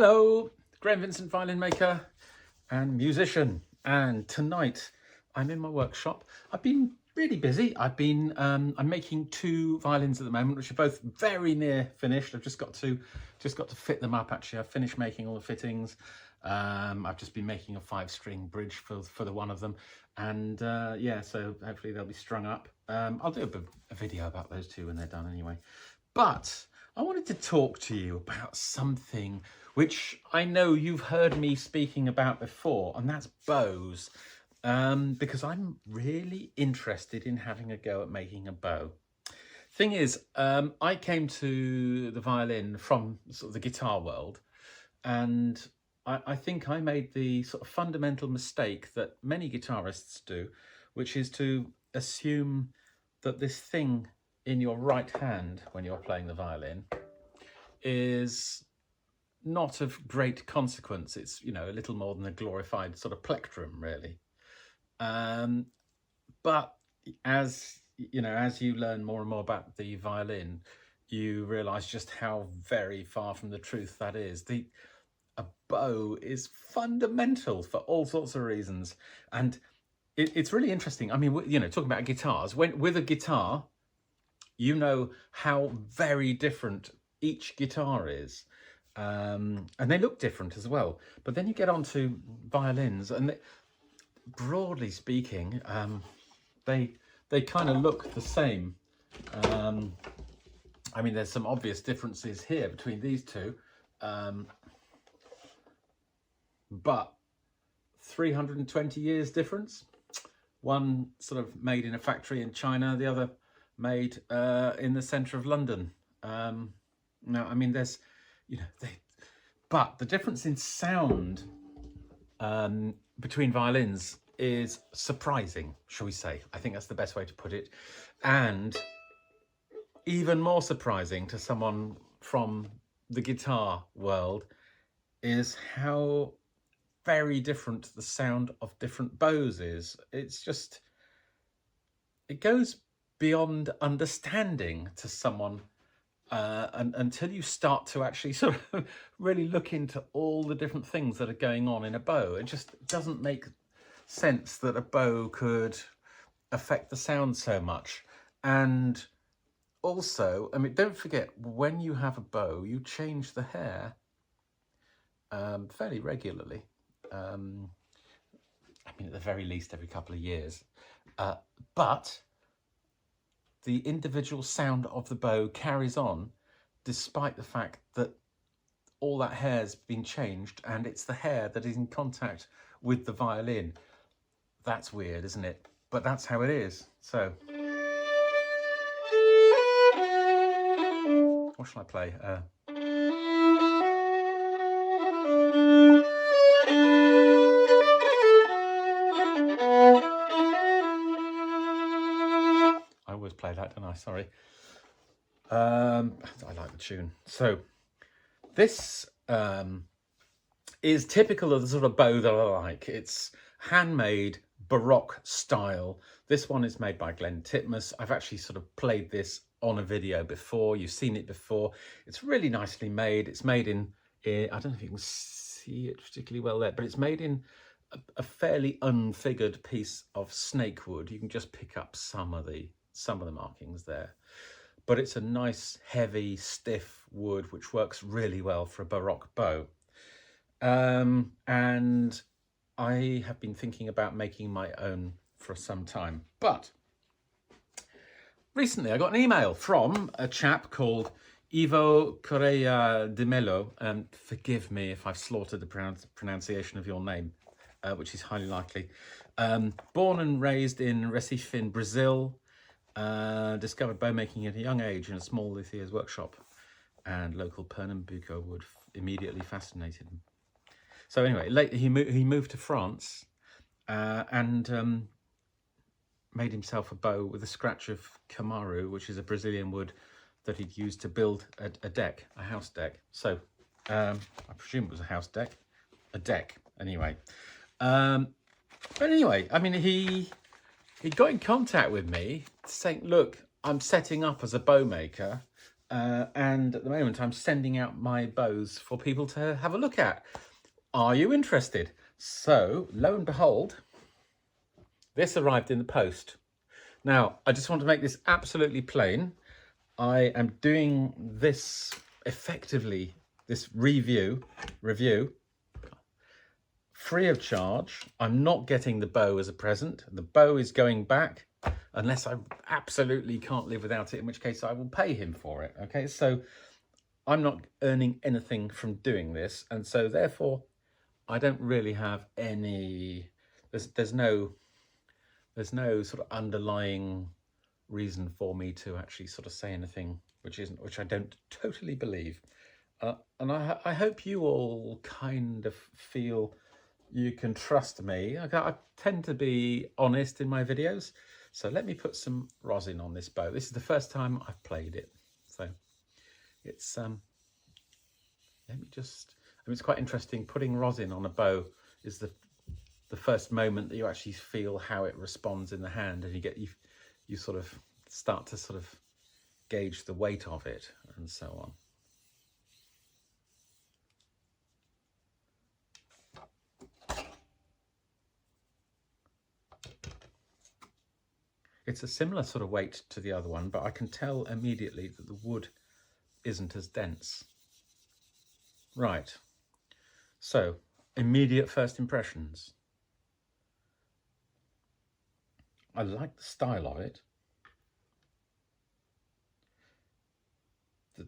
Hello, Graham Vincent, violin maker and musician. And tonight I'm in my workshop. I've been really busy. I'm making two violins at the moment, which are both very near finished. I've just got to fit them up. Actually, I've finished making all the fittings. I've just been making a 5-string bridge for the one of them, and yeah, so hopefully they'll be strung up. I'll do a video about those two when they're done anyway. But I wanted to talk to you about something which I know you've heard me speaking about before, and that's bows. Because I'm really interested in having a go at making a bow. Thing is, I came to the violin from sort of the guitar world, and I think I made the sort of fundamental mistake that many guitarists do, which is to assume that this thing in your right hand when you're playing the violin is not of great consequence. It's, you know, a little more than a glorified sort of plectrum, really. But as you know, as you learn more and more about the violin, you realize just how very far from the truth that is. A bow is fundamental for all sorts of reasons, and it's really interesting. I mean, you know, talking about guitars, with a guitar, you know how very different each guitar is, and they look different as well. But then you get onto violins, and broadly speaking, they kind of look the same. I mean, there's some obvious differences here between these two, but 320 years difference. One sort of made in a factory in China, the other made in the centre of London. Now, I mean, there's, you know, but the difference in sound between violins is surprising, shall we say. I think that's the best way to put it. And even more surprising to someone from the guitar world is how very different the sound of different bows is. It's just, it goes beyond understanding to someone until you start to actually sort of really look into all the different things that are going on in a bow. It just doesn't make sense that a bow could affect the sound so much. And also, I mean, don't forget, when you have a bow, you change the hair fairly regularly. I mean, at the very least every couple of years. But the individual sound of the bow carries on despite the fact that all that hair's been changed, and it's the hair that is in contact with the violin. That's weird, isn't it? But that's how it is. So what shall I play? I always play that, don't I? Sorry. I like the tune. So this is typical of the sort of bow that I like. It's handmade Baroque style. This one is made by Glenn Titmus. I've actually sort of played this on a video before. You've seen it before. It's really nicely made. It's made in I don't know if you can see it particularly well there, but it's made in a fairly unfigured piece of snake wood. You can just pick up some of the markings there. But it's a nice, heavy, stiff wood, which works really well for a Baroque bow. And I have been thinking about making my own for some time. But recently I got an email from a chap called Ivo Correia de Melo. Forgive me if I've slaughtered the pronunciation of your name, which is highly likely. Born and raised in Recife in Brazil. Discovered bow making at a young age in a small luthier's workshop, and local Pernambuco wood immediately fascinated him. So anyway, later he moved to France and made himself a bow with a scratch of camaru, which is a Brazilian wood that he'd used to build a deck, a house deck. So I presume it was a house deck, a deck anyway. But anyway, I mean, he got in contact with me saying, look, I'm setting up as a bow maker. and at the moment I'm sending out my bows for people to have a look at. Are you interested? So lo and behold, this arrived in the post. Now, I just want to make this absolutely plain. I am doing this effectively, this review, free of charge. I'm not getting the bow as a present. The bow is going back unless I absolutely can't live without it, in which case I will pay him for it. Okay, so I'm not earning anything from doing this, and so therefore I don't really have any, there's no sort of underlying reason for me to actually sort of say anything which I don't totally believe. And I hope you all kind of feel you can trust me. I tend to be honest in my videos. So let me put some rosin on this bow. This is the first time I've played it. So it's, let me just, I mean, it's quite interesting. Putting rosin on a bow is the first moment that you actually feel how it responds in the hand, and you sort of start to sort of gauge the weight of it and so on. It's a similar sort of weight to the other one, but I can tell immediately that the wood isn't as dense. Right, so immediate first impressions. I like the style of it.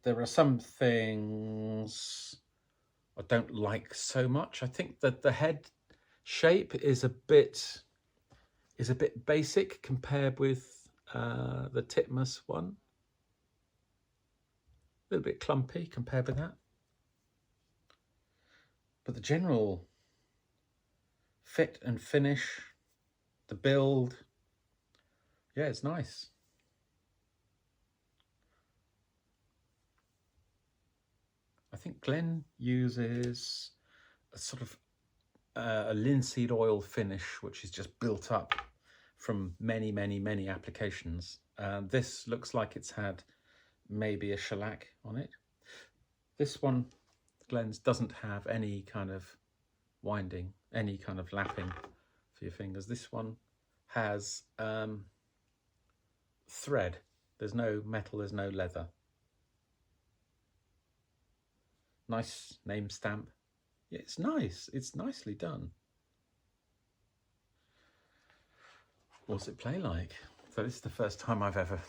There are some things I don't like so much. I think that the head shape is a bit basic compared with the Titmus one. A little bit clumpy compared with that. But the general fit and finish, the build, yeah, it's nice. I think Glenn uses a sort of a linseed oil finish, which is just built up from many applications. This looks like it's had maybe a shellac on it. This one, Glenn's, doesn't have any kind of winding, any kind of lapping for your fingers. This one has thread. There's no metal, there's no leather. Nice name stamp. Yeah, it's nice. It's nicely done. What's it play like? So this is the first time I've ever...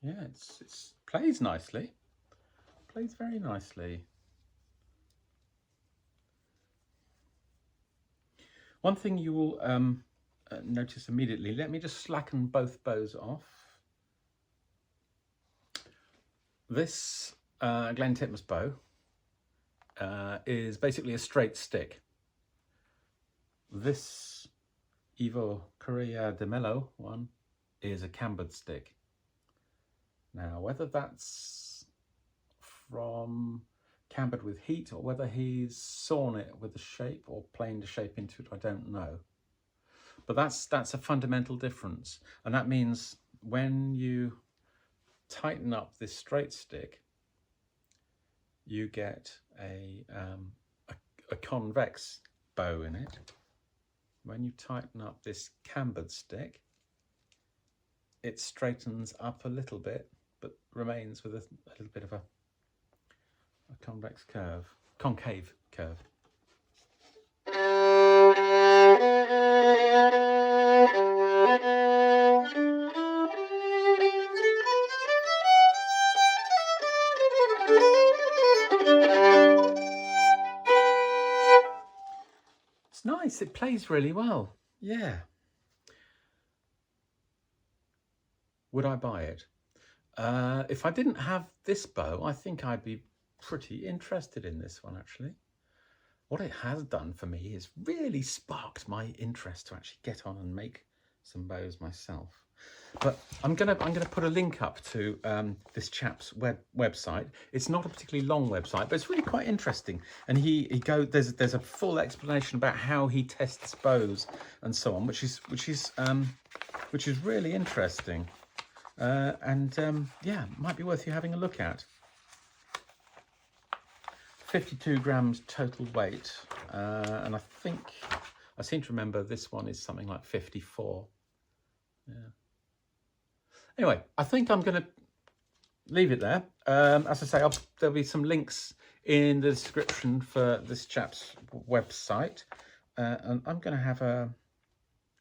Yeah, it's plays nicely. Plays very nicely. One thing you will notice immediately, let me just slacken both bows off. This Glen Titmus bow is basically a straight stick. This Ivo Correia de Melo one is a cambered stick. Now, whether that's from cambered with heat or whether he's sawn it with a shape or planed a shape into it, I don't know. But that's a fundamental difference, and that means when you tighten up this straight stick, you get a convex bow in it. When you tighten up this cambered stick, it straightens up a little bit, but remains with a little bit of a convex curve. concave curve. It's nice, it plays really well. Yeah. Would I buy it? If I didn't have this bow, I think I'd be pretty interested in this one, actually. What it has done for me is really sparked my interest to actually get on and make some bows myself. But I'm gonna put a link up to this chap's website. It's not a particularly long website, but it's really quite interesting. And there's a full explanation about how he tests bows and so on, which is really interesting. Yeah, might be worth you having a look at. 52 grams total weight, and I seem to remember this one is something like 54. Yeah. Anyway, I think I'm going to leave it there. As I say, there'll be some links in the description for this chap's website, and I'm going to have a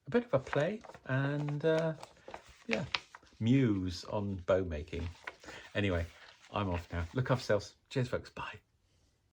bit of a play and yeah, muse on bow making. Anyway, I'm off now. Look after yourselves. Cheers, folks. Bye.